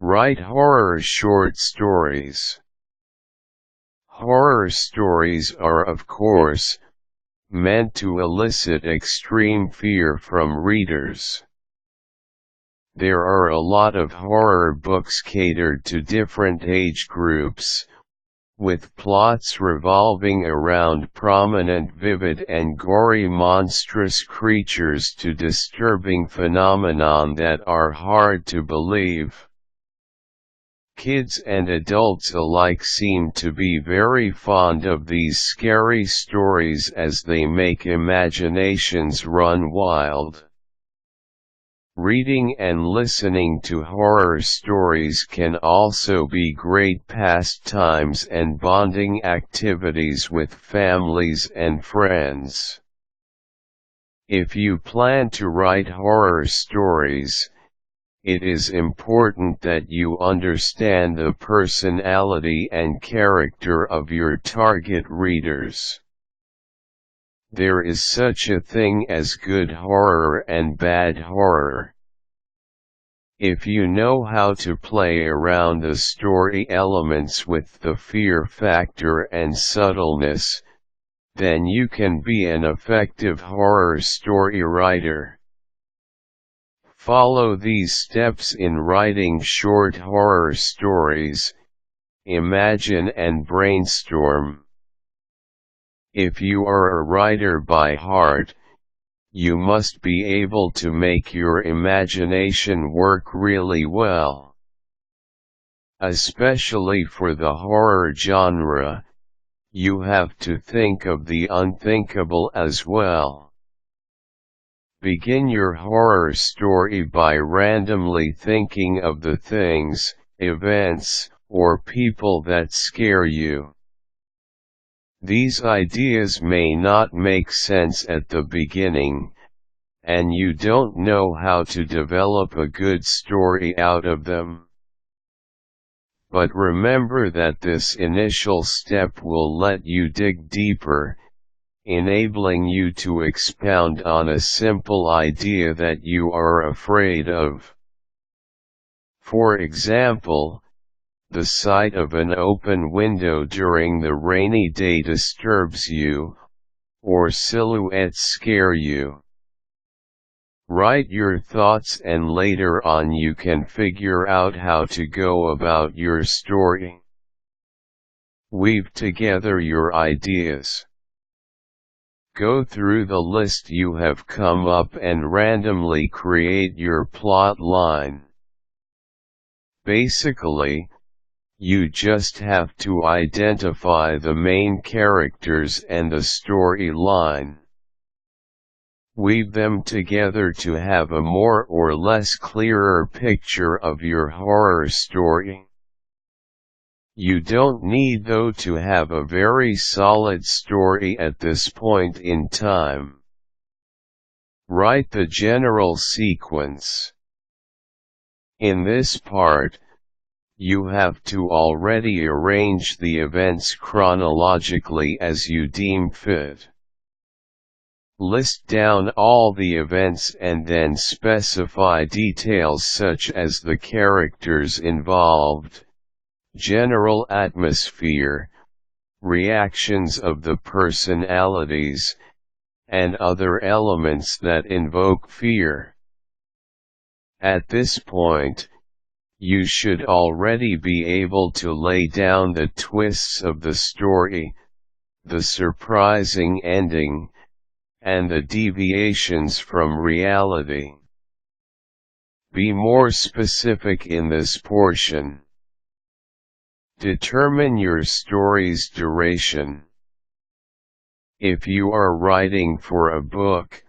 Write horror short stories. Horror stories are, of course, meant to elicit extreme fear from readers. There are a lot of horror books catered to different age groups, with plots revolving around prominent, vivid and gory monstrous creatures to disturbing phenomenon that are hard to believe. Kids and adults alike seem to be very fond of these scary stories as they make imaginations run wild. Reading and listening to horror stories can also be great pastimes and bonding activities with families and friends. If you plan to write horror stories, it is important that you understand the personality and character of your target readers. There is such a thing as good horror and bad horror. If you know how to play around the story elements with the fear factor and subtleness, then you can be an effective horror story writer. Follow these steps in writing short horror stories. Imagine and brainstorm. If you are a writer by heart, you must be able to make your imagination work really well. Especially for the horror genre, you have to think of the unthinkable as well. Begin your horror story by randomly thinking of the things, events, or people that scare you. These ideas may not make sense at the beginning, and you don't know how to develop a good story out of them. But remember that this initial step will let you dig deeper, enabling you to expound on a simple idea that you are afraid of. For example, the sight of an open window during the rainy day disturbs you, or silhouettes scare you. Write your thoughts and later on you can figure out how to go about your story. Weave together your ideas. Go through the list you have come up and randomly create your plot line. Basically, you just have to identify the main characters and the story line. Weave them together to have a more or less clearer picture of your horror story. You don't need though to have a very solid story at this point in time. Write the general sequence. In this part, you have to already arrange the events chronologically as you deem fit. List down all the events and then specify details such as the characters involved, general atmosphere, reactions of the personalities, and other elements that invoke fear. At this point, you should already be able to lay down the twists of the story, the surprising ending, and the deviations from reality. Be more specific in this portion. Determine your story's duration. If you are writing for a book,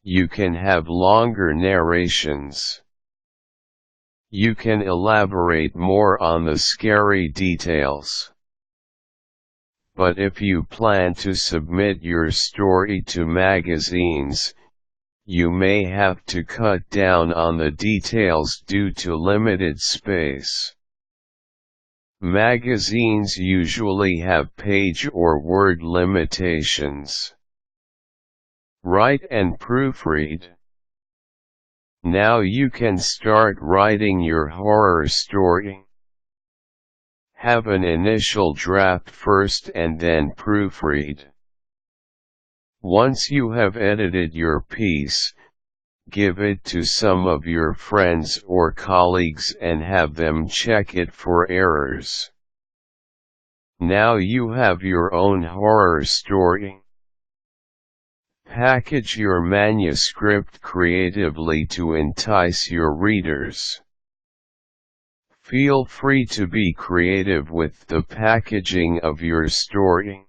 you can have longer narrations. You can elaborate more on the scary details. But if you plan to submit your story to magazines, you may have to cut down on the details due to limited space. Magazines usually have page or word limitations. Write and proofread. Now you can start writing your horror story. Have an initial draft first and then proofread. Once you have edited your piece, give it to some of your friends or colleagues and have them check it for errors. Now you have your own horror story. Package your manuscript creatively to entice your readers. Feel free to be creative with the packaging of your story.